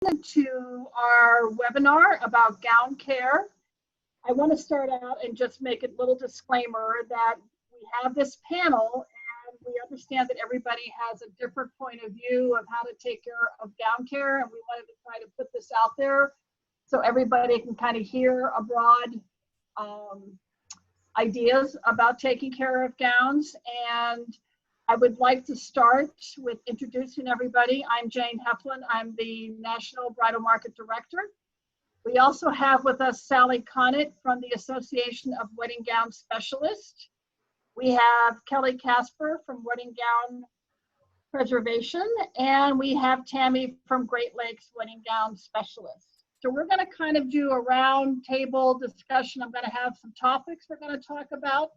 to our webinar about gown care. I want to start out and just make a little disclaimer that we have this panel and we understand that everybody has a different point of view of how to take care of gown care, and we wanted to try to put this out there so everybody can kind of hear a broad ideas about taking care of gowns. And I would like to start with introducing everybody. I'm Jane Heflin. I'm the National Bridal Market Director. We also have with us Sally Connett from the Association of Wedding Gown Specialists. We have Kelly Casper from Wedding Gown Preservation, and we have Tammy from Great Lakes Wedding Gown Specialists. So we're going to kind of do a round table discussion. I'm going to have some topics we're going to talk about.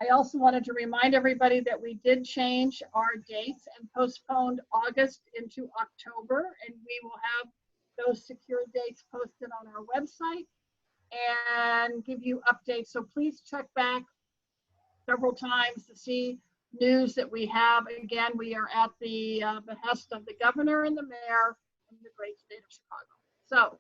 I also wanted to remind everybody that we did change our dates and postponed August into October, and we will have those secure dates posted on our website and give you updates. So please check back several times to see news that we have. Again, we are at the behest of the governor and the mayor in the great state of Chicago. So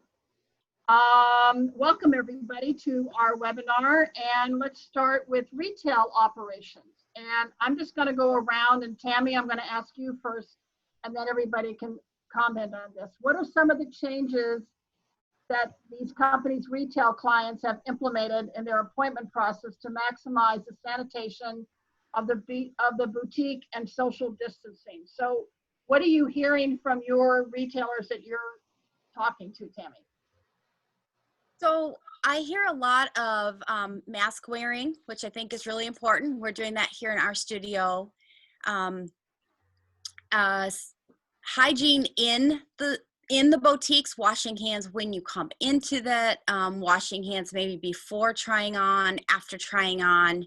welcome everybody to our webinar, and let's start with retail operations. And I'm just going to go around, and Tammy, I'm going to ask you first, and then everybody can comment on this. What are some of the changes that these companies' retail clients have implemented in their appointment process to maximize the sanitation of the boutique and social distancing? So what are you hearing from your retailers that you're talking to, Tammy? So I hear a lot of mask wearing, which I think is really important. We're doing that here in our studio. Hygiene in the boutiques, washing hands when you come into that, washing hands maybe before trying on, after trying on,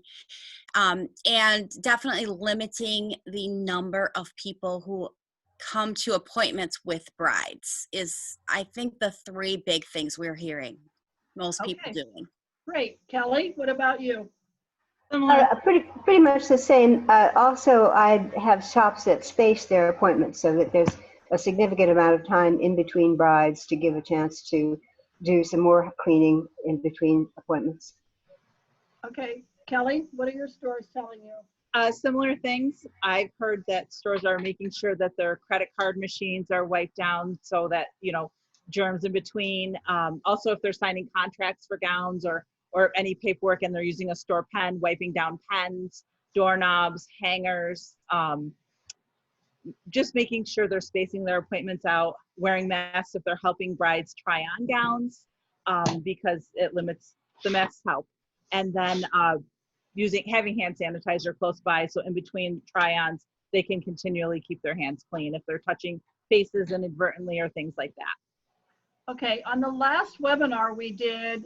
and definitely limiting the number of people who come to appointments with brides is, I think, the three big things we're hearing most people doing. Great. Kelly, what about you? Pretty much the same. Also, I have shops that space their appointments so that there's a significant amount of time in between brides to give a chance to do some more cleaning in between appointments. Okay, Kelly, what are your stores telling you? Similar things. I've heard that stores are making sure that their credit card machines are wiped down so that, you know, germs in between. Also, if they're signing contracts for gowns or any paperwork and they're using a store pen, wiping down pens, doorknobs, hangers, just making sure they're spacing their appointments out, wearing masks if they're helping brides try on gowns, because it limits the mask help. And then having hand sanitizer close by, so in between try-ons, they can continually keep their hands clean if they're touching faces inadvertently or things like that. Okay, on the last webinar we did,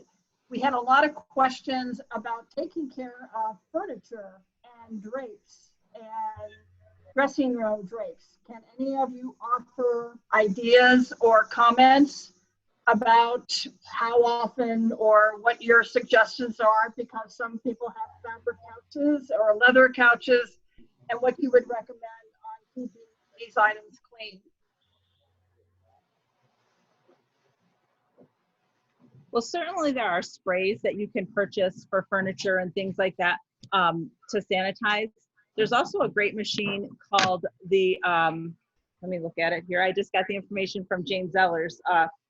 we had a lot of questions about taking care of furniture and drapes and dressing room drapes. Can any of you offer ideas or comments about how often or what your suggestions are? Because some people have fabric couches or leather couches, and what you would recommend on keeping these items clean. Well, certainly there are sprays that you can purchase for furniture and things like that to sanitize. There's also a great machine called the, let me look at it here. I just got the information from Jane Zellers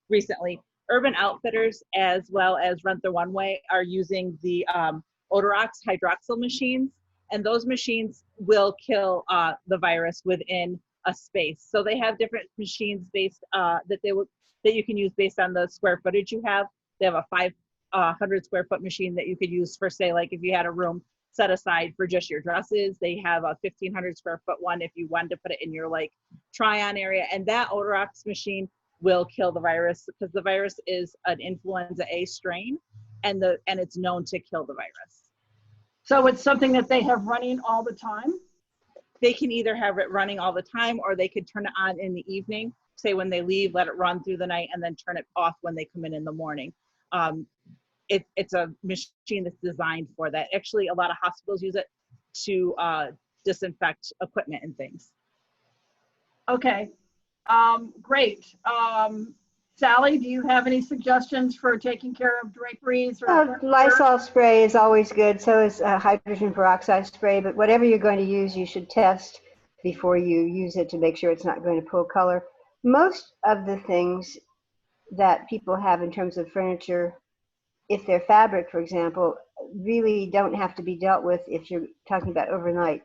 recently. Urban Outfitters as well as Rent the One Way are using the Odorox hydroxyl machines, and those machines will kill the virus within a space. So they have different machines based that you can use based on the square footage you have. They have a 500 square foot machine that you could use for, say, like if you had a room set aside for just your dresses. They have a 1,500 square foot one if you wanted to put it in your like try-on area. And that Odorox machine will kill the virus because the virus is an influenza A strain, and it's known to kill the virus. So it's something that they have running all the time? They can either have it running all the time, or they could turn it on in the evening. Say when they leave, let it run through the night, and then turn it off when they come in the morning. It's a machine that's designed for that. Actually, a lot of hospitals use it to disinfect equipment and things. Okay, great. Sally, do you have any suggestions for taking care of draperies or furniture? Lysol spray is always good. So is hydrogen peroxide spray. But whatever you're going to use, you should test before you use it to make sure it's not going to pull color. Most of the things that people have in terms of furniture, if they're fabric, for example, really don't have to be dealt with if you're talking about overnight.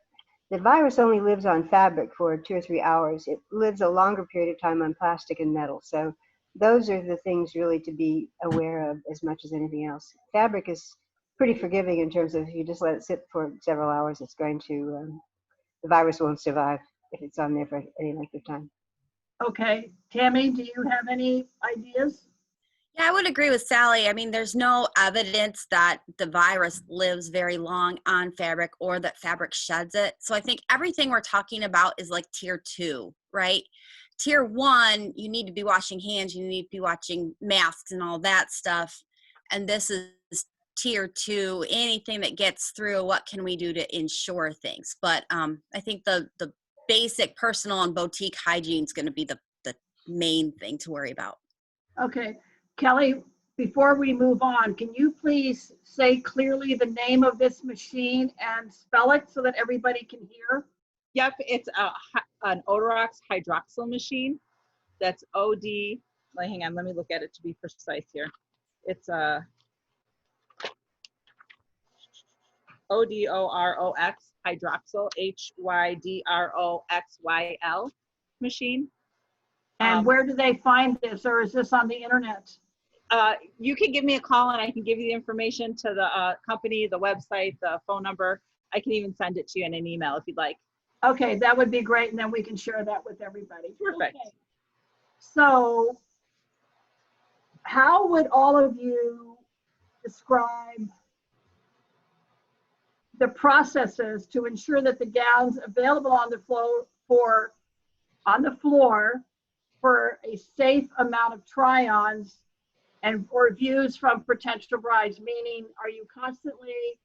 The virus only lives on fabric for 2 or 3 hours. It lives a longer period of time on plastic and metal. So those are the things really to be aware of as much as anything else. Fabric is pretty forgiving in terms of if you just let it sit for several hours, it's going to, the virus won't survive if it's on there for any length of time. Okay, Tammy, do you have any ideas? Yeah, I would agree with Sally. I mean, there's no evidence that the virus lives very long on fabric or that fabric sheds it. So I think everything we're talking about is like tier 2, right? Tier 1, you need to be washing hands, you need to be watching masks and all that stuff. And this is tier 2, anything that gets through, what can we do to ensure things? But I think the basic personal and boutique hygiene is going to be the main thing to worry about. Okay, Kelly, before we move on, can you please say clearly the name of this machine and spell it so that everybody can hear? Yep, it's an Odorox hydroxyl machine. That's OD. Hang on, let me look at it to be precise here. It's a ODOROX hydroxyl HYDROXYL machine. And where do they find this, or is this on the internet? You can give me a call and I can give you the information to the company, the website, the phone number. I can even send it to you in an email if you'd like. Okay, that would be great, and then we can share that with everybody. Perfect. Okay. So how would all of you describe the processes to ensure that the gowns available on the floor for a safe amount of try-ons and or views from potential brides? Meaning, are you constantly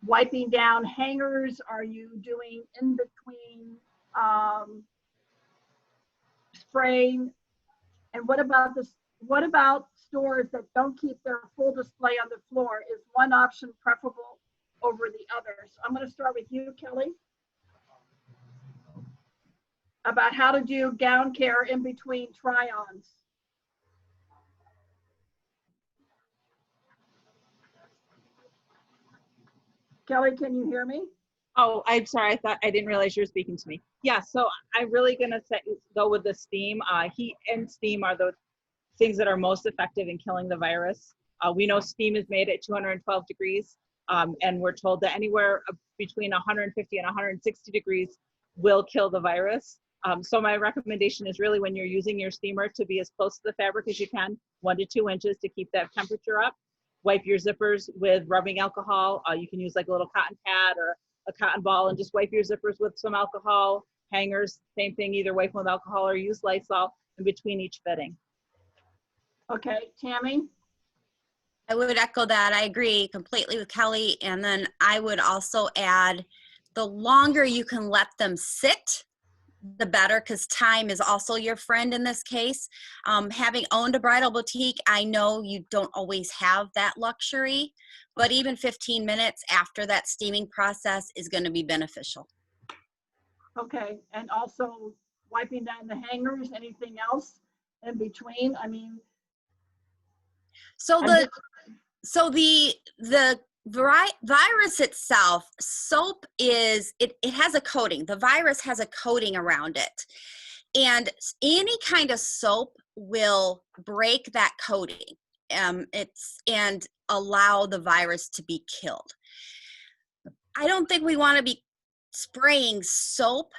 wiping down hangers? Are you doing in between spraying? And what about this? What about stores that don't keep their full display on the floor? Is one option preferable over the other? So I'm going to start with you, Kelly, about how to do gown care in between try-ons. Kelly, can you hear me? Oh, I'm sorry. I didn't realize you were speaking to me. Yeah, so I'm really gonna go with the steam. Heat and steam are the things that are most effective in killing the virus. We know steam is made at 212 degrees, and we're told that anywhere between 150 and 160 degrees will kill the virus. So my recommendation is really when you're using your steamer to be as close to the fabric as you can, 1 to 2 inches to keep that temperature up. Wipe your zippers with rubbing alcohol. You can use like a little cotton pad or a cotton ball and just wipe your zippers with some alcohol. Hangers, same thing, either wipe them with alcohol or use Lysol in between each fitting. Okay, Tammy? I would echo that. I agree completely with Kelly. And then I would also add, the longer you can let them sit, the better, because time is also your friend in this case. Having owned a bridal boutique, I know you don't always have that luxury, but even 15 minutes after that steaming process is going to be beneficial. Okay, and also wiping down the hangers, anything else in between? I mean, So the virus itself, soap is, it has a coating. The virus has a coating around it. And any kind of soap will break that coating and allow the virus to be killed. I don't think we want to be spraying soap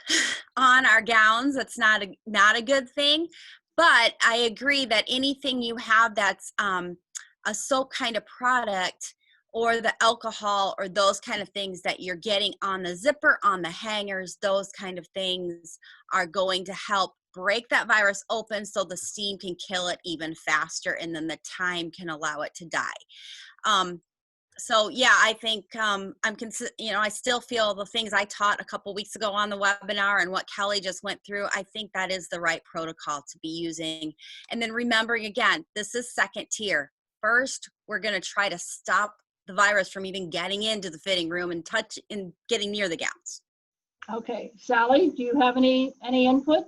on our gowns. That's not a good thing. But I agree that anything you have that's a soap kind of product, or the alcohol, or those kind of things that you're getting on the zipper, on the hangers, those kind of things are going to help break that virus open so the steam can kill it even faster, and then the time can allow it to die. So yeah, I think I still feel the things I taught a couple weeks ago on the webinar and what Kelly just went through, I think that is the right protocol to be using. And then remembering again, this is second tier. First, we're going to try to stop the virus from even getting into the fitting room and getting near the gowns. Okay, Sally, do you have any input?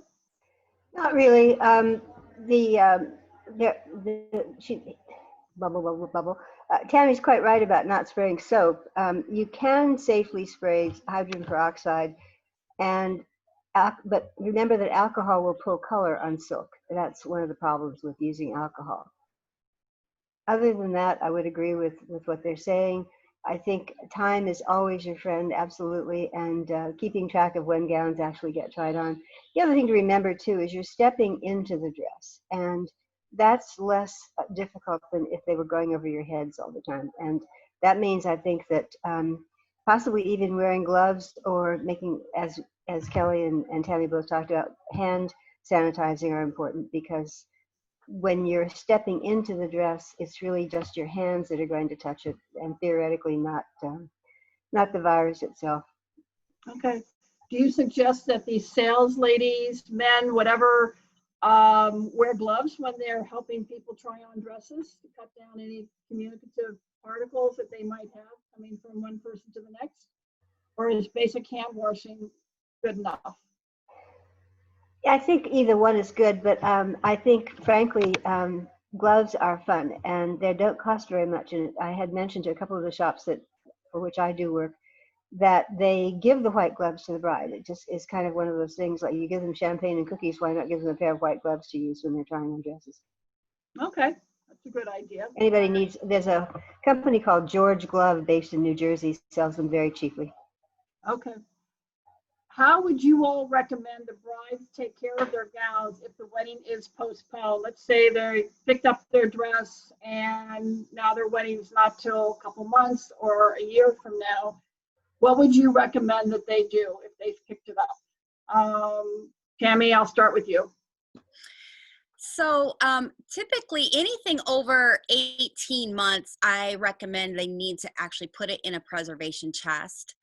Not really. She, bubble, bubble, bubble. Tammy's quite right about not spraying soap. You can safely spray hydrogen peroxide, but remember that alcohol will pull color on silk. That's one of the problems with using alcohol. Other than that, I would agree with what they're saying. I think time is always your friend, absolutely, and keeping track of when gowns actually get tried on. The other thing to remember too is you're stepping into the dress, and that's less difficult than if they were going over your heads all the time. And that means I think that possibly even wearing gloves or making, as Kelly and Tammy both talked about, hand sanitizing are important, because when you're stepping into the dress, it's really just your hands that are going to touch it, and theoretically not the virus itself. Okay. Do you suggest that these sales ladies, men, whatever, wear gloves when they're helping people try on dresses to cut down any communicative particles that they might have coming from one person to the next? Or is basic hand washing good enough? I think either one is good, but I think, frankly, gloves are fun, and they don't cost very much. And I had mentioned to a couple of the shops for which I do work, that they give the white gloves to the bride. It just is kind of one of those things, like you give them champagne and cookies, why not give them a pair of white gloves to use when they're trying on dresses? Okay, that's a good idea. Anybody needs, there's a company called George Glove based in New Jersey, sells them very cheaply. Okay. How would you all recommend the brides take care of their gowns if the wedding is postponed? Let's say they picked up their dress and now their wedding's not till a couple months or a year from now. What would you recommend that they do if they've picked it up? Tammy, I'll start with you. So typically anything over 18 months, I recommend they need to actually put it in a preservation chest.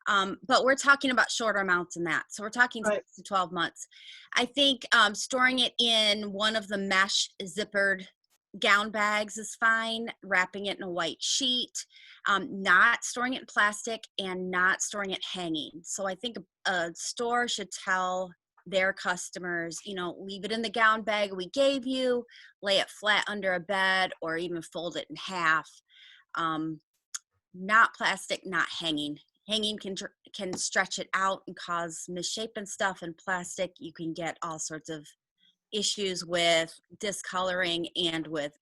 But we're talking about shorter amounts than that. So we're talking Right. 6 to 12 months. I think storing it in one of the mesh zippered gown bags is fine. Wrapping it in a white sheet, not storing it in plastic, and not storing it hanging. So I think a store should tell their customers, leave it in the gown bag we gave you, lay it flat under a bed, or even fold it in half. Not plastic, not hanging. Hanging can stretch it out and cause misshapen stuff, and plastic, you can get all sorts of issues with discoloring and with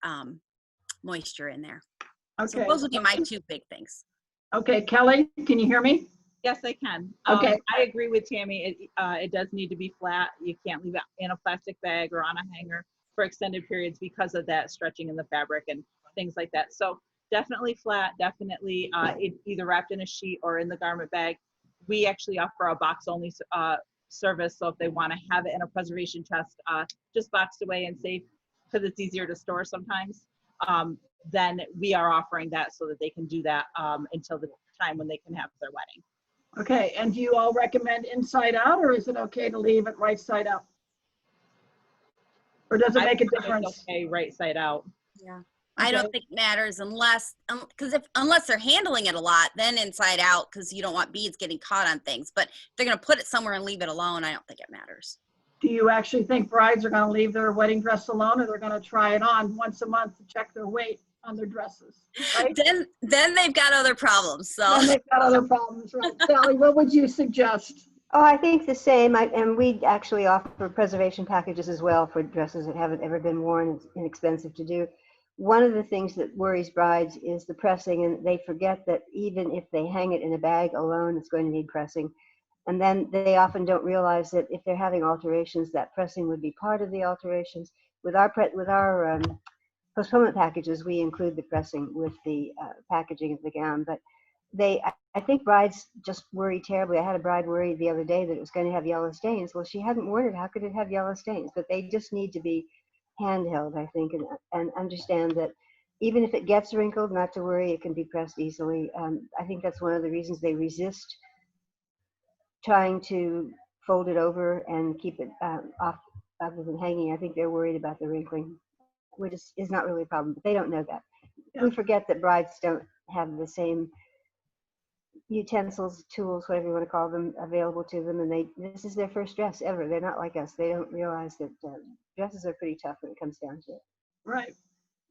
moisture in there. Okay. So those would be my two big things. Okay, Kelly, can you hear me? Yes, I can. Okay. I agree with Tammy. It does need to be flat. You can't leave it in a plastic bag or on a hanger for extended periods because of that stretching in the fabric and things like that. So definitely flat, definitely either wrapped in a sheet or in the garment bag. We actually offer a box only service. So if they want to have it in a preservation chest, just boxed away and safe, because it's easier to store sometimes, then we are offering that so that they can do that until the time when they can have their wedding. Okay, and do you all recommend inside out, or is it okay to leave it right side up? Or does it make a difference? It's okay, right side out. Yeah. I don't think it matters unless they're handling it a lot, then inside out, because you don't want beads getting caught on things. But if they're going to put it somewhere and leave it alone, I don't think it matters. Do you actually think brides are going to leave their wedding dress alone, or they're going to try it on once a month to check their weight on their dresses? Right? Then they've got other problems. So Then they've got other problems, right? Sally, what would you suggest? Oh, I think the same. And we actually offer preservation packages as well for dresses that haven't ever been worn. It's inexpensive to do. One of the things that worries brides is the pressing, and they forget that even if they hang it in a bag alone, it's going to need pressing. And then they often don't realize that if they're having alterations, that pressing would be part of the alterations. With our postponement packages, we include the pressing with the packaging of the gown. But I think brides just worry terribly. I had a bride worry the other day that it was going to have yellow stains. Well, she hadn't worn it. How could it have yellow stains? But they just need to be handheld, I think, and understand that even if it gets wrinkled, not to worry, it can be pressed easily. I think that's one of the reasons they resist trying to fold it over and keep it off other than hanging. I think they're worried about the wrinkling, which is not really a problem, but they don't know that. Yeah. We forget that brides don't have the same utensils, tools, whatever you want to call them, available to them, and this is their first dress ever. They're not like us. They don't realize that dresses are pretty tough when it comes down to it. Right.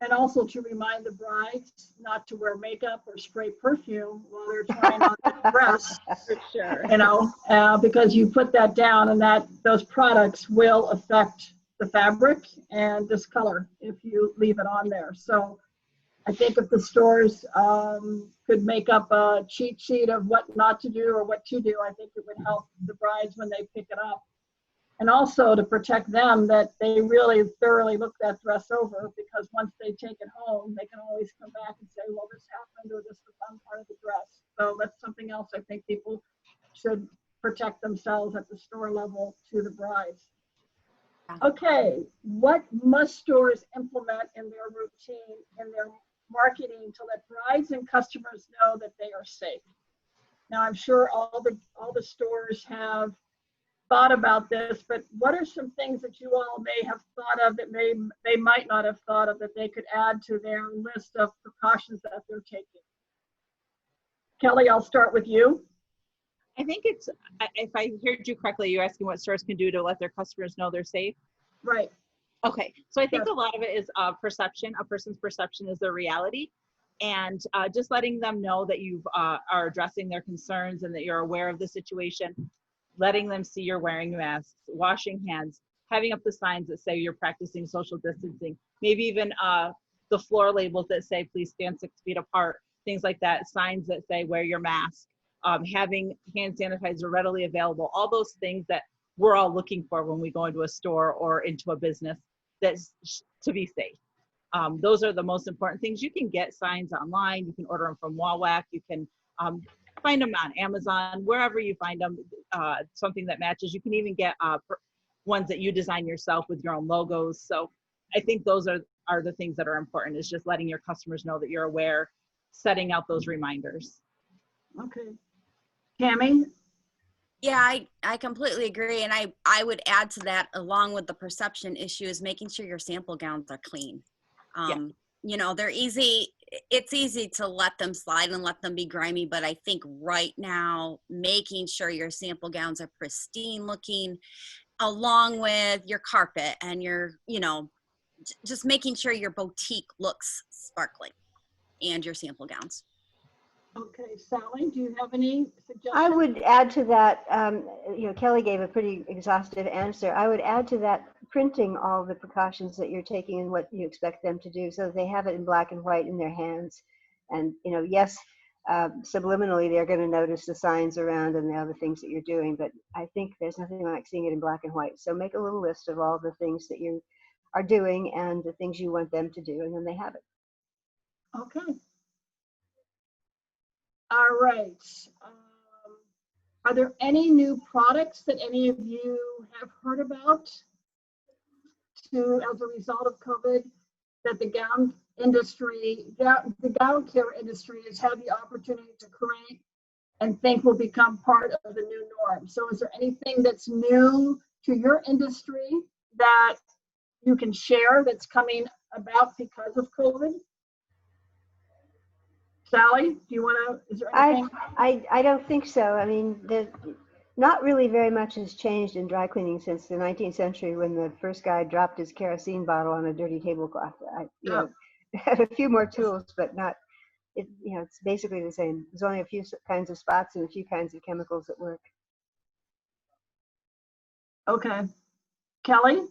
And also to remind the brides not to wear makeup or spray perfume while they're trying on the dress, For sure. you know, because you put that down and those products will affect the fabric and discolor if you leave it on there. So I think if the stores could make up a cheat sheet of what not to do or what to do, I think it would help the brides when they pick it up. And also to protect them, that they really thoroughly look that dress over, because once they take it home, they can always come back and say, well, this happened or this was on part of the dress. So that's something else I think people should protect themselves at the store level to the brides. Okay, what must stores implement in their routine, in their marketing, to let brides and customers know that they are safe? Now, I'm sure all the stores have thought about this, but what are some things that you all may have thought of that they might not have thought of that they could add to their list of precautions that they're taking? Kelly, I'll start with you. I think it's, if I heard you correctly, you're asking what stores can do to let their customers know they're safe. Right. Okay, so I think Yes. a lot of it is perception. A person's perception is their reality. And just letting them know that you are addressing their concerns and that you're aware of the situation, letting them see you're wearing masks, washing hands, having up the signs that say you're practicing social distancing, maybe even the floor labels that say, please stand 6 feet apart, things like that, signs that say wear your mask, having hand sanitizer readily available, all those things that we're all looking for when we go into a store or into a business that's to be safe. Those are the most important things. You can get signs online, you can order them from Wawak, you can find them on Amazon, wherever you find them, something that matches. You can even get ones that you design yourself with your own logos. So I think those are the things that are important, is just letting your customers know that you're aware, setting out those reminders. Okay. Tammy? Yeah, I completely agree. And I would add to that, along with the perception issue, is making sure your sample gowns are clean. You know, they're easy. It's easy to let them slide and let them be grimy, but I think right now, making sure your sample gowns are pristine looking, along with your carpet and your, you know, just making sure your boutique looks sparkling, and your sample gowns. Okay, Sally, do you have any suggestions? I would add to that, you know, Kelly gave a pretty exhaustive answer. I would add to that, printing all the precautions that you're taking and what you expect them to do, so that they have it in black and white in their hands. And, you know, yes, subliminally, they're going to notice the signs around and the other things that you're doing, but I think there's nothing like seeing it in black and white. So make a little list of all the things that you are doing and the things you want them to do, and then they have it. Okay. All right. Are there any new products that any of you have heard about as a result of COVID, that the gown industry, the gown care industry has had the opportunity to create and think will become part of the new norm? So is there anything that's new to your industry that you can share that's coming about because of COVID? Sally, do you want to, is there anything? I don't think so. I mean, not really very much has changed in dry cleaning since the 19th century, when the first guy dropped his kerosene bottle on a dirty tablecloth. You know, had a few more tools, but not, you know, it's basically the same. There's only a few kinds of spots and a few kinds of chemicals that work. Okay. Kelly?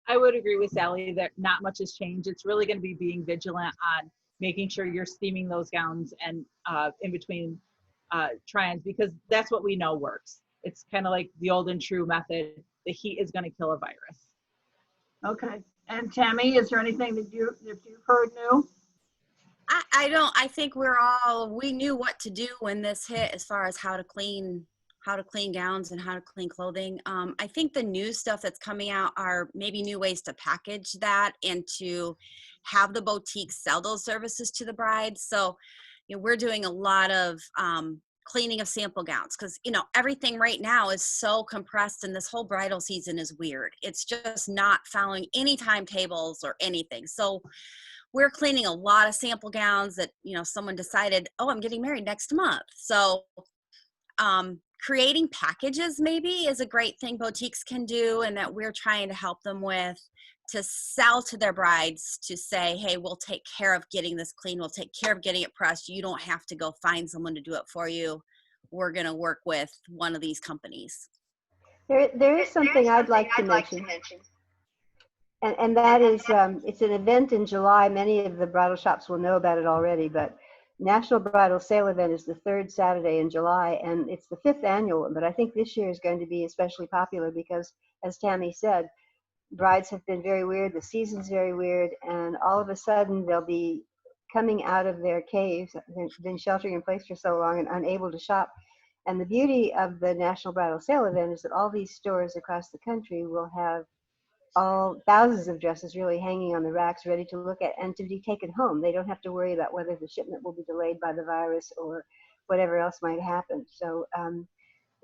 I would agree with Sally that not much has changed. It's really going to be being vigilant on making sure you're steaming those gowns and in between try-ons, because that's what we know works. It's kind of like the old and true method. The heat is going to kill a virus. Okay. And Tammy, is there anything that you've heard new? I think we knew what to do when this hit, as far as how to clean how to clean gowns and how to clean clothing. I think the new stuff that's coming out are maybe new ways to package that and to have the boutiques sell those services to the brides. So, we're doing a lot of cleaning of sample gowns because, everything right now is so compressed and this whole bridal season is weird. It's just not following any timetables or anything. So we're cleaning a lot of sample gowns that, someone decided, oh, I'm getting married next month. So creating packages maybe is a great thing boutiques can do, and that we're trying to help them with, to sell to their brides, to say, hey, we'll take care of getting this clean. We'll take care of getting it pressed. You don't have to go find someone to do it for you. We're going to work with one of these companies. There is something I'd like to mention. And that is, it's an event in July. Many of the bridal shops will know about it already, but National Bridal Sale Event is the third Saturday in July, and it's the 5th annual one. But I think this year is going to be especially popular because, as Tammy said, brides have been very weird. The season's very weird, and all of a sudden they'll be coming out of their caves, been sheltering in place for so long and unable to shop. And the beauty of the National Bridal Sale Event is that all these stores across the country will have thousands of dresses really hanging on the racks, ready to look at and to be taken home. They don't have to worry about whether the shipment will be delayed by the virus or whatever else might happen. So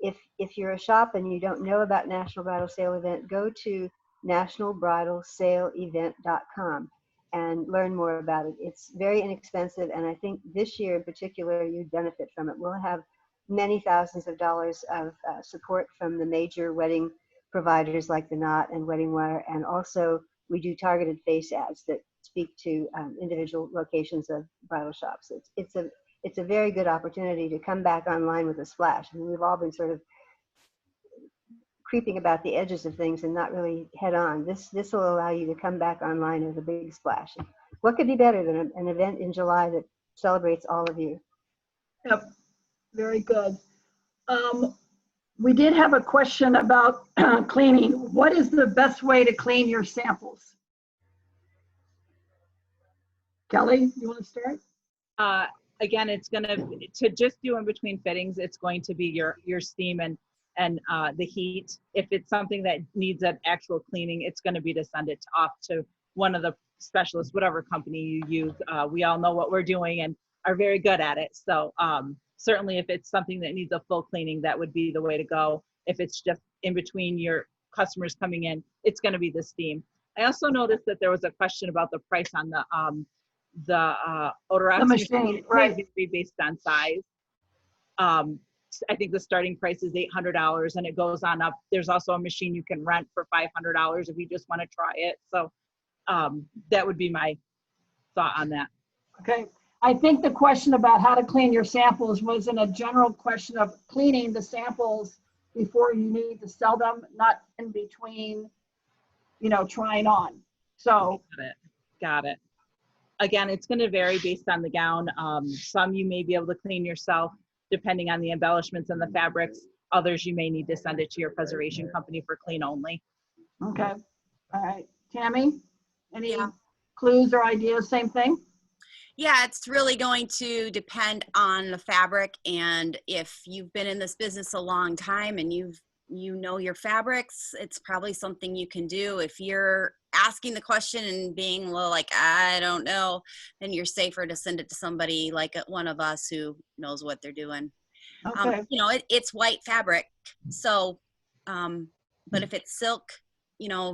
if you're a shop and you don't know about National Bridal Sale Event, go to nationalbridalsaleevent.com and learn more about it. It's very inexpensive, and I think this year in particular you'd benefit from it. We'll have many thousands of dollars of support from the major wedding providers like The Knot and Wedding Wire, and also we do targeted face ads that speak to individual locations of bridal shops. It's a very good opportunity to come back online with a splash. I mean, we've all been sort of creeping about the edges of things and not really head on. This will allow you to come back online with a big splash. What could be better than an event in July that celebrates all of you? Yep, very good. We did have a question about cleaning. What is the best way to clean your samples? Kelly, you want to start? Again, it's going to just do in between fittings. It's going to be your steam and the heat. If it's something that needs an actual cleaning, it's going to be to send it off to one of the specialists, whatever company you use. We all know what we're doing and are very good at it. So certainly if it's something that needs a full cleaning, that would be the way to go. If it's just in between your customers coming in, it's going to be the steam. I also noticed that there was a question about the price on the Odorex machine, right? Based on size. I think the starting price is $800 and it goes on up. There's also a machine you can rent for $500 if you just want to try it. So that would be my thought on that. Okay. I think the question about how to clean your samples was in a general question of cleaning the samples before you need to sell them, not in between, trying on. So Got it. Again, it's going to vary based on the gown. Some you may be able to clean yourself depending on the embellishments and the fabrics. Others you may need to send it to your preservation company for clean only. Okay. All right. Tammy, any clues or ideas? Same thing? Yeah, it's really going to depend on the fabric, and if you've been in this business a long time and you know your fabrics, it's probably something you can do. If you're asking the question and being a little like, I don't know, then you're safer to send it to somebody like one of us who knows what they're doing. Okay. It's white fabric, so but if it's silk,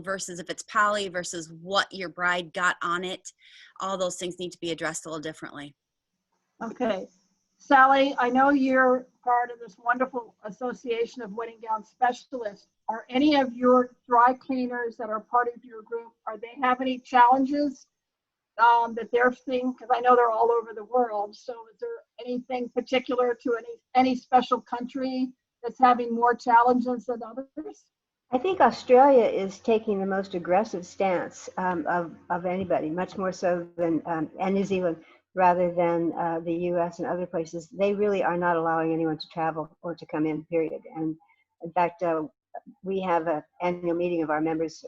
versus if it's poly versus what your bride got on it, all those things need to be addressed a little differently. Okay. Sally, I know you're part of this wonderful association of wedding gown specialists. Are any of your dry cleaners that are part of your group, are they have any challenges that they're seeing? Because I know they're all over the world. So is there anything particular to any special country that's having more challenges than others? I think Australia is taking the most aggressive stance of anybody, much more so than, and New Zealand, rather than the US and other places. They really are not allowing anyone to travel or to come in, period. And in fact, we have an annual meeting of our members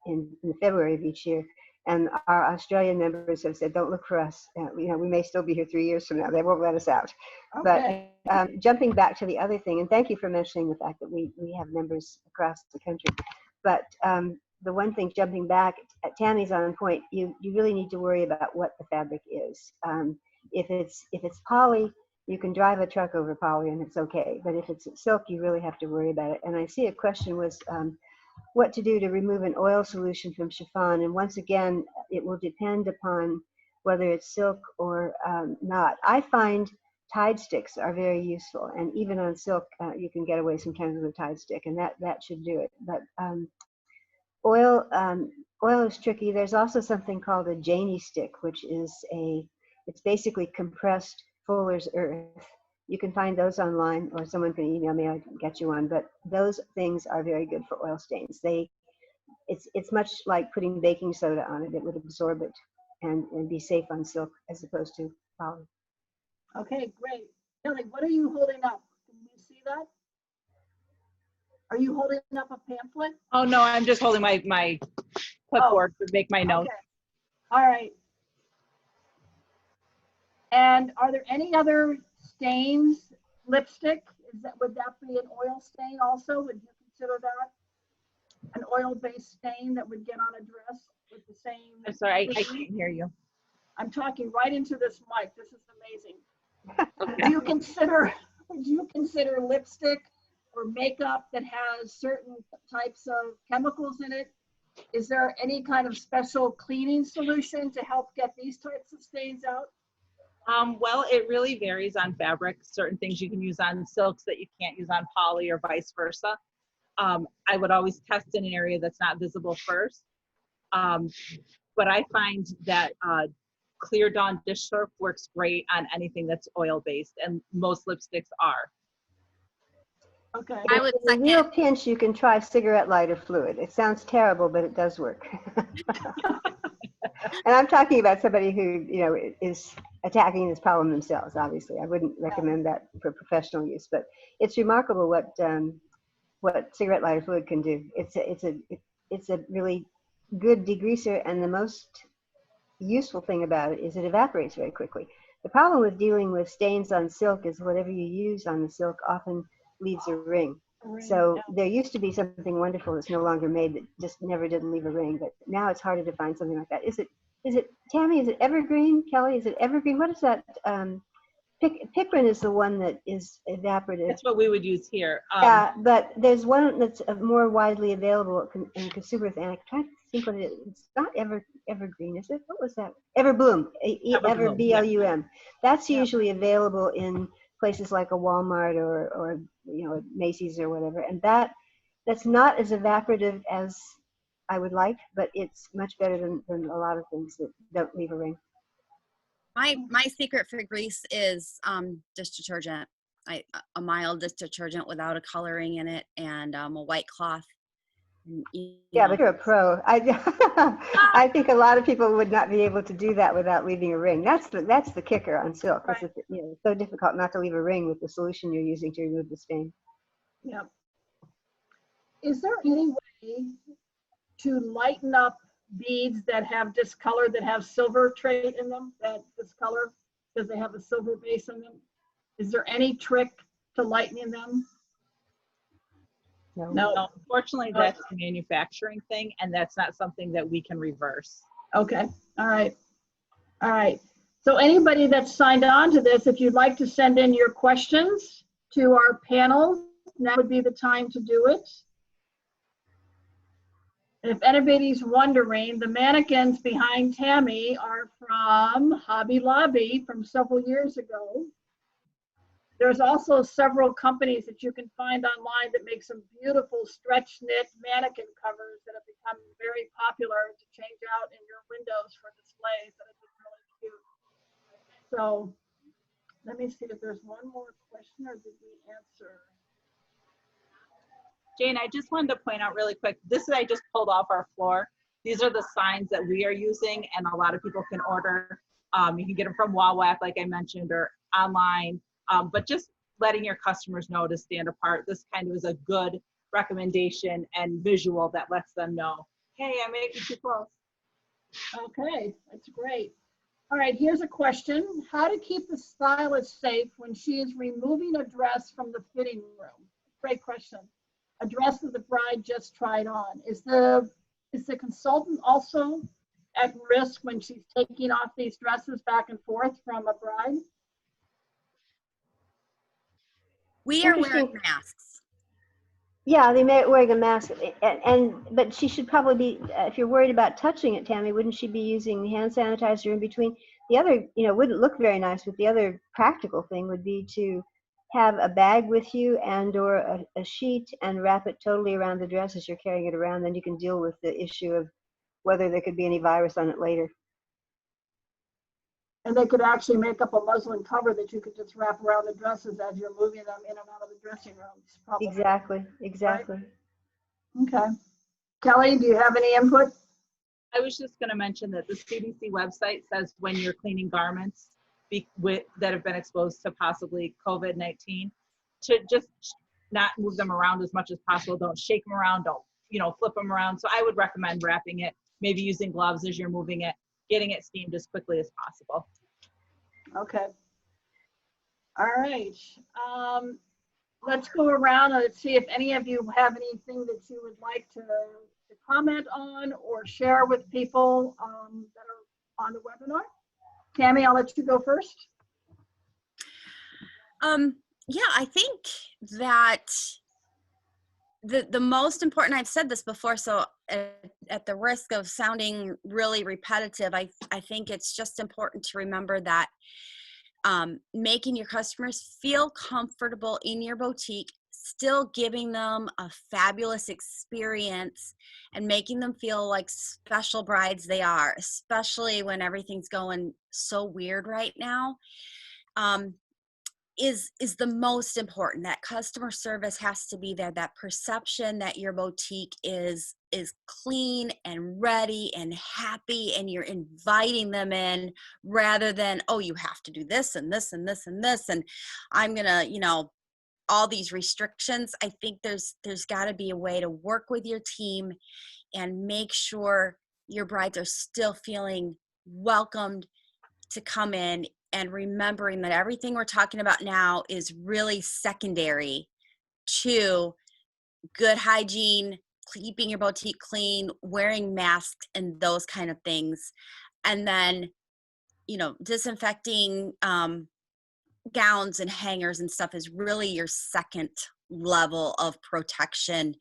in February of each year, And our Australian members have said, don't look for us. You know, we may still be here 3 years from now. They won't let us out. Okay. But jumping back to the other thing, and thank you for mentioning the fact that we have members across the country. But the one thing, jumping back, Tammy's on point. You really need to worry about what the fabric is. If it's poly, you can drive a truck over poly and it's okay. But if it's silk, you really have to worry about it. And I see a question was what to do to remove an oil solution from chiffon. And once again, it will depend upon whether it's silk or not. I find Tide sticks are very useful, and even on silk, you can get away sometimes with a Tide stick, and that should do it. But oil is tricky. There's also something called a Janie stick, which is it's basically compressed Fuller's Earth. You can find those online, or someone can email me, I can get you one. But those things are very good for oil stains. It's much like putting baking soda on it. It would absorb it and be safe on silk as opposed to poly. Okay, great. Kelly, what are you holding up? Can you see that? Are you holding up a pamphlet? Oh, no, I'm just holding my clipboard to make my notes. Okay. All right. And are there any other stains? Lipstick, would that be an oil stain also? Would you consider that an oil-based stain that would get on a dress with the same? I'm sorry, I can't hear you. I'm talking right into this mic. This is amazing. Do you consider lipstick or makeup that has certain types of chemicals in it? Is there any kind of special cleaning solution to help get these types of stains out? Well, it really varies on fabric. Certain things you can use on silks that you can't use on poly or vice versa. I would always test in an area that's not visible first. But I find that Clear Dawn dish soap works great on anything that's oil-based, and most lipsticks are. Okay. I would In a real second. pinch, you can try cigarette lighter fluid. It sounds terrible, but it does work. And I'm talking about somebody who, you know, is attacking this problem themselves. Obviously, I wouldn't recommend that for professional use, but it's remarkable what cigarette lighter fluid can do. It's a really good degreaser, and the most useful thing about it is it evaporates very quickly. The problem with dealing with stains on silk is whatever you use on the silk often leaves a ring. So there used to be something wonderful that's no longer made that just never did leave a ring, but now it's harder to find something like that. Is it Tammy, is it evergreen? Kelly, is it evergreen? What is that? Pickrin is the one that is evaporative. That's what we would use here. Yeah, but there's one that's more widely available in consumer, and I try to think what it is. It's not evergreen, is it? What was that? Everbloom. Everbloom, yeah. BLUM. That's usually available in places like a Walmart or you know, Macy's or whatever, and that's not as evaporative as I would like, but it's much better than a lot of things that don't leave a ring. My secret for grease is dish detergent. A mild dish detergent without a coloring in it, and a white cloth. Yeah, but you're a pro. I think a lot of people would not be able to do that without leaving a ring. That's the kicker on silk. Right. It's, you know, it's so difficult not to leave a ring with the solution you're using to remove the stain. Yeah. Is there any way to lighten up beads that have discolor, that have silver trait in them, that discolor because they have a silver base in them? Is there any trick to lightening them? No, unfortunately, that's a manufacturing thing, and that's not something that we can reverse. Okay. All right. All right. So anybody that's signed on to this, if you'd like to send in your questions to our panel, now would be the time to do it. And if anybody's wondering, the mannequins behind Tammy are from Hobby Lobby from several years ago. There's also several companies that you can find online that make some beautiful stretch knit mannequin covers that have become very popular to change out in your windows for displays that are just really cute. So let me see if there's one more question, or did we answer? Jane, I just wanted to point out really quick, I just pulled off our floor. These are the signs that we are using, and a lot of people can order. You can get them from Wawak, like I mentioned, or online. But just letting your customers know to stand apart. This kind of is a good recommendation and visual that lets them know, hey, I may be too close. Okay, that's great. All right, here's a question. How to keep the stylist safe when she is removing a dress from the fitting room? Great question. A dress that the bride just tried on. Is the consultant also at risk when she's taking off these dresses back and forth from a bride? We are wearing Interesting. masks. Yeah, they may wearing a mask, but she should probably be. If you're worried about touching it, Tammy, wouldn't she be using hand sanitizer in between? The other, wouldn't look very nice, but the other practical thing would be to have a bag with you and/or a sheet and wrap it totally around the dress as you're carrying it around. Then you can deal with the issue of whether there could be any virus on it later. And they could actually make up a muslin cover that you could just wrap around the dresses as you're moving them in and out of the dressing rooms. Probably. Exactly. Okay. Kelly, do you have any input? I was just going to mention that the CDC website says when you're cleaning garments that have been exposed to possibly COVID-19, to just not move them around as much as possible. Don't shake them around. Don't, flip them around. So I would recommend wrapping it, maybe using gloves as you're moving it, getting it steamed as quickly as possible. Okay. All right. Let's go around and see if any of you have anything that you would like to comment on or share with people that are on the webinar. Tammy, I'll let you go first. Yeah, I think that the most important, I've said this before, so at the risk of sounding really repetitive, I think it's just important to remember that making your customers feel comfortable in your boutique, still giving them a fabulous experience and making them feel like special brides they are, especially when everything's going so weird right now, is the most important. That customer service has to be there. That perception that your boutique is clean and ready and happy, and you're inviting them in rather than, oh, you have to do this and this and this and this, and I'm gonna, all these restrictions. I think there's got to be a way to work with your team and make sure your brides are still feeling welcomed to come in, and remembering that everything we're talking about now is really secondary to good hygiene, keeping your boutique clean, wearing masks, and those kind of things. And then, disinfecting gowns and hangers and stuff is really your second level of protection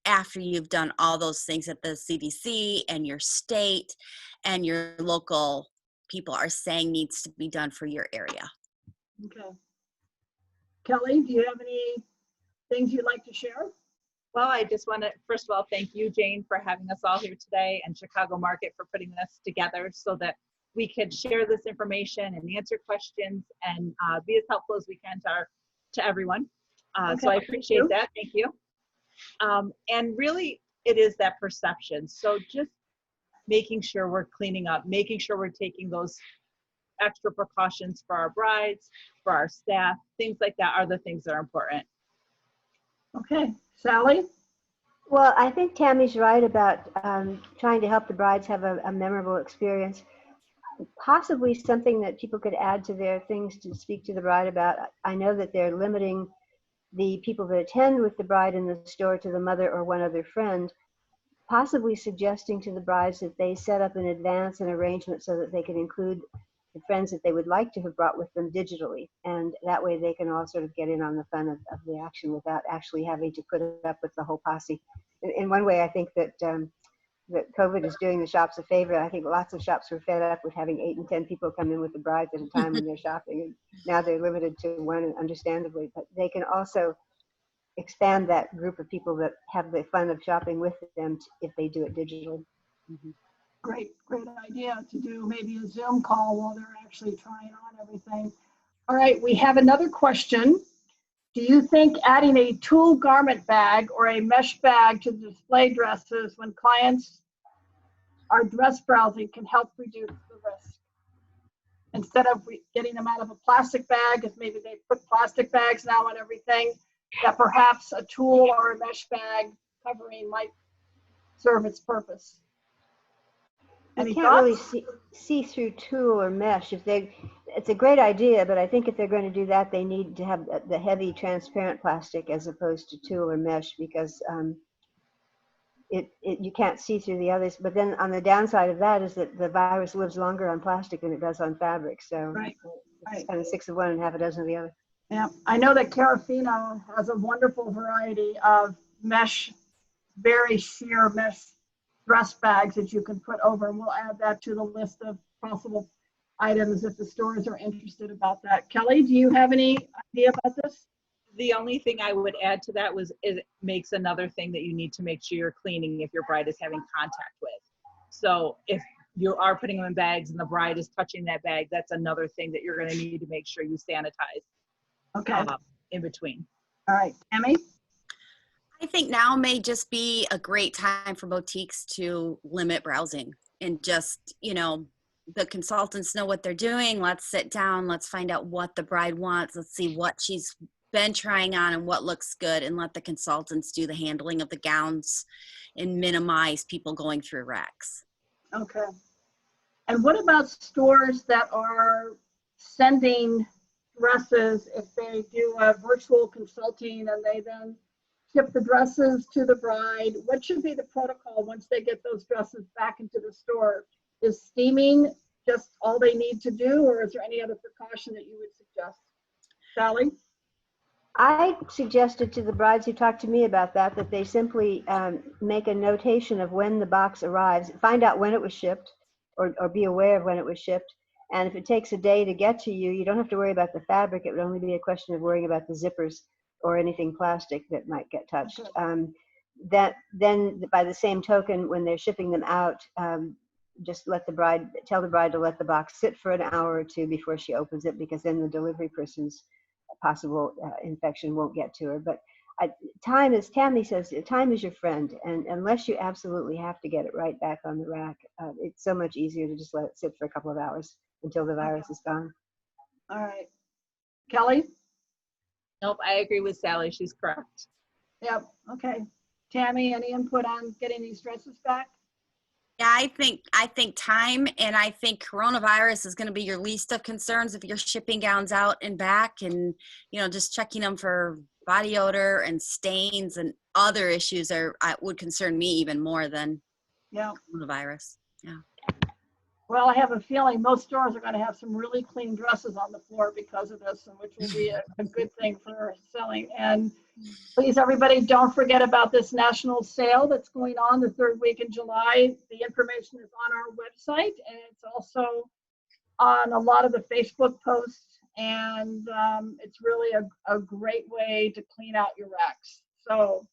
after you've done all those things that the CDC and your state and your local people are saying needs to be done for your area. Okay. Kelly, do you have any things you'd like to share? Well, I just want to, first of all, thank you, Jane, for having us all here today, and Chicago Market for putting this together so that we could share this information and answer questions and be as helpful as we can to everyone. So I appreciate that. Thank you. And really, it is that perception. So just making sure we're cleaning up, making sure we're taking those extra precautions for our brides, for our staff, things like that are the things that are important. Okay, Sally? Well, I think Tammy's right about trying to help the brides have a memorable experience. Possibly something that people could add to their things to speak to the bride about. I know that they're limiting the people that attend with the bride in the store to the mother or one other friend, possibly suggesting to the brides that they set up in advance an arrangement so that they can include the friends that they would like to have brought with them digitally. And that way they can all sort of get in on the fun of the action without actually having to put up with the whole posse. In one way, I think that that COVID is doing the shops a favor. I think lots of shops were fed up with having 8 and 10 people come in with the brides at a time when they're shopping, and now they're limited to one, understandably. But they can also expand that group of people that have the fun of shopping with them if they do it digitally. Mm-hmm. Great idea to do maybe a Zoom call while they're actually trying on everything. All right, we have another question. Do you think adding a tulle garment bag or a mesh bag to the display dresses when clients are dress browsing can help reduce the risk? Instead of getting them out of a plastic bag, if maybe they put plastic bags now on everything, that perhaps a tulle or a mesh bag covering might serve its purpose. You Any can't really thoughts? see through tulle or mesh. It's a great idea, but I think if they're going to do that, they need to have the heavy transparent plastic as opposed to tulle or mesh because you can't see through the others. But then on the downside of that is that the virus lives longer on plastic than it does on fabric. So Right, it's right. kind of 6 of one and half a dozen of the other. Yeah, I know that Carafino has a wonderful variety of mesh, very sheer mesh dress bags that you can put over, and we'll add that to the list of possible items if the stores are interested about that. Kelly, do you have any idea about this? The only thing I would add to that was it makes another thing that you need to make sure you're cleaning if your bride is having contact with. So if you are putting them in bags and the bride is touching that bag, that's another thing that you're going to need to make sure you sanitize Okay, in between. all right, Tammy? I think now may just be a great time for boutiques to limit browsing and just, the consultants know what they're doing. Let's sit down. Let's find out what the bride wants. Let's see what she's been trying on and what looks good, and let the consultants do the handling of the gowns and minimize people going through racks. Okay. And what about stores that are sending dresses if they do a virtual consulting and they then ship the dresses to the bride? What should be the protocol once they get those dresses back into the store? Is steaming just all they need to do, or is there any other precaution that you would suggest? Sally? I suggested to the brides who talked to me about that they simply make a notation of when the box arrives, find out when it was shipped, or be aware of when it was shipped. And if it takes a day to get to you, you don't have to worry about the fabric. It would only be a question of worrying about the zippers or anything plastic that might get touched. Okay. Then by the same token, when they're shipping them out, just tell the bride to let the box sit for an hour or two before she opens it, because then the delivery person's possible infection won't get to her. But Tammy says, time is your friend, and unless you absolutely have to get it right back on the rack, it's so much easier to just let it sit for a couple of hours until the virus is gone. All right. Kelly? Nope, I agree with Sally. She's correct. Yep. Okay. Tammy, any input on getting these dresses back? Yeah, I think time, and I think coronavirus is going to be your least of concerns if you're shipping gowns out and back, and just checking them for body odor and stains and other issues would concern me even more than coronavirus. Yeah. Well, I have a feeling most stores are going to have some really clean dresses on the floor because of this, and which will be a good thing for selling. And please, everybody, don't forget about this national sale that's going on the third week in July. The information is on our website, and it's also on a lot of the Facebook posts. And it's really a great way to clean out your racks. So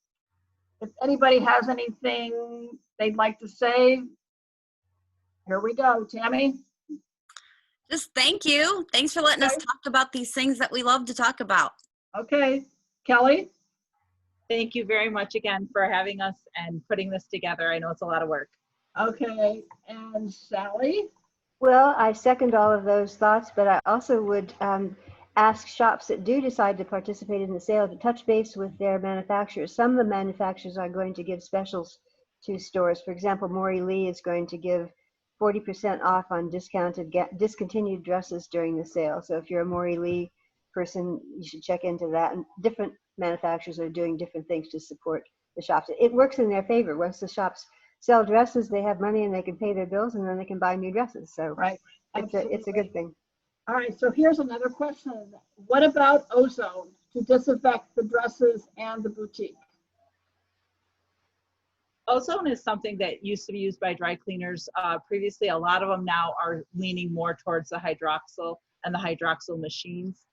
if anybody has anything they'd like to say, here we go. Tammy? Just thank you. Thanks for letting us talk about these things that we love to talk about. Okay. Kelly? Thank you very much again for having us and putting this together. I know it's a lot of work. Okay. And Sally? Well, I second all of those thoughts, but I also would ask shops that do decide to participate in the sale to touch base with their manufacturers. Some of the manufacturers are going to give specials to stores. For example, Maury Lee is going to give 40% off on discontinued dresses during the sale. So if you're a Maury Lee person, you should check into that. And different manufacturers are doing different things to support the shops. It works in their favor. Once the shops sell dresses, they have money and they can pay their bills, and then they can buy new dresses. So Right. it's a good thing. All right. So here's another question. What about ozone to disinfect the dresses and the boutique? Ozone is something that used to be used by dry cleaners previously. A lot of them now are leaning more towards the hydroxyl and the hydroxyl machines.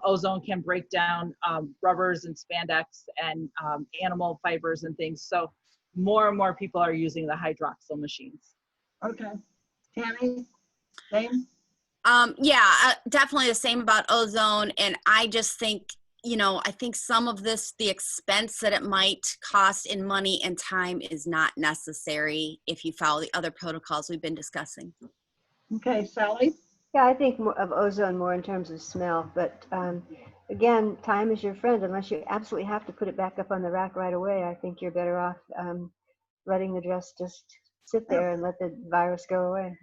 Ozone can break down rubbers and spandex and animal fibers and things. So more and more people are using the hydroxyl machines. Okay. Tammy? Same? Yeah, definitely the same about ozone. And I just think, I think some of this, the expense that it might cost in money and time is not necessary if you follow the other protocols we've been discussing. Okay. Sally? Yeah, I think more of ozone more in terms of smell, but again, time is your friend. Unless you absolutely have to put it back up on the rack right away, I think you're better off letting the dress just sit there and let the virus go away.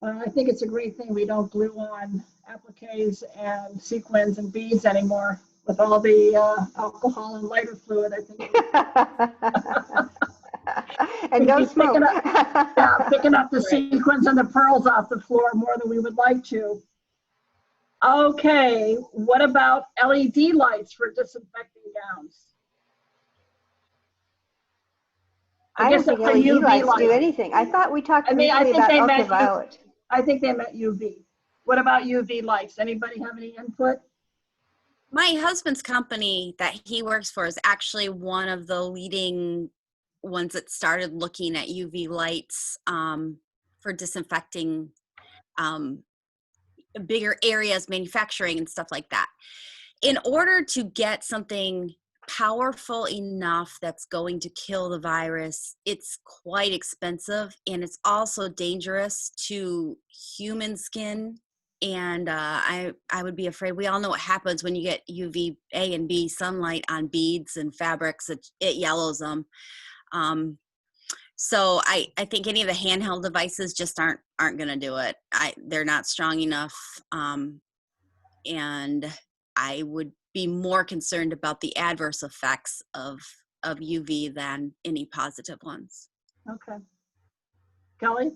I think it's a great thing we don't glue on appliques and sequins and beads anymore with all the alcohol and lighter fluid. I think And don't smoke. picking up the Right. sequins and the pearls off the floor more than we would like to. Okay, what about LED lights for disinfecting gowns? I don't think it's a LED UV lights light. do anything. I thought we talked I mean, I briefly think about they meant ultraviolet. I think they meant UV. What about UV lights? Anybody have any input? My husband's company that he works for is actually one of the leading ones that started looking at UV lights for disinfecting bigger areas, manufacturing and stuff like that. In order to get something powerful enough that's going to kill the virus, it's quite expensive, and it's also dangerous to human skin. And I would be afraid. We all know what happens when you get UV A and B sunlight on beads and fabrics. It yellows them. So I think any of the handheld devices just aren't going to do it. They're not strong enough, and I would be more concerned about the adverse effects of UV than any positive ones. Okay. Kelly?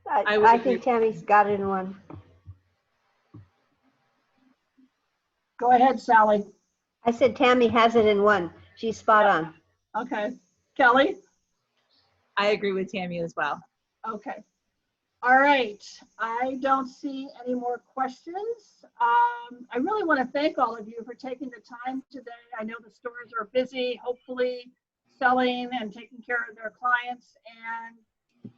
I would I agree. think Tammy's got it in one. Go ahead, Sally. I said Tammy has it in one. She's spot on. Okay. Kelly? I agree with Tammy as well. Okay. All right. I don't see any more questions. I really want to thank all of you for taking the time today. I know the stores are busy, hopefully selling and taking care of their clients. And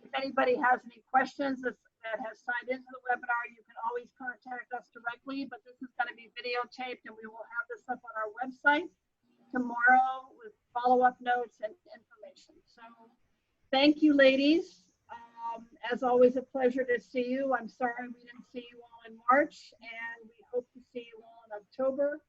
if anybody has any questions that has signed into the webinar, you can always contact us directly, but this is going to be videotaped and we will have this up on our website tomorrow with follow-up notes and information. So thank you, ladies. As always, a pleasure to see you. I'm sorry we didn't see you all in March, and we hope to see you all in October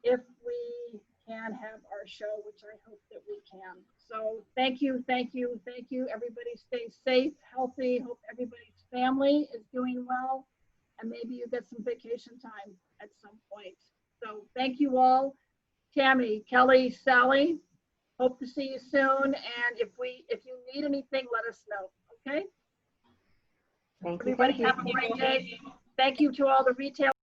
if we can have our show, which I hope that we can. So thank you, thank you, thank you. Everybody stay safe, healthy. Hope everybody's family is doing well, and maybe you get some vacation time at some point. So thank you all. Tammy, Kelly, Sally, hope to see you soon. And if you need anything, let us know. Okay? Thank you. Everybody Thank you. have a great day. Thank you to all the retail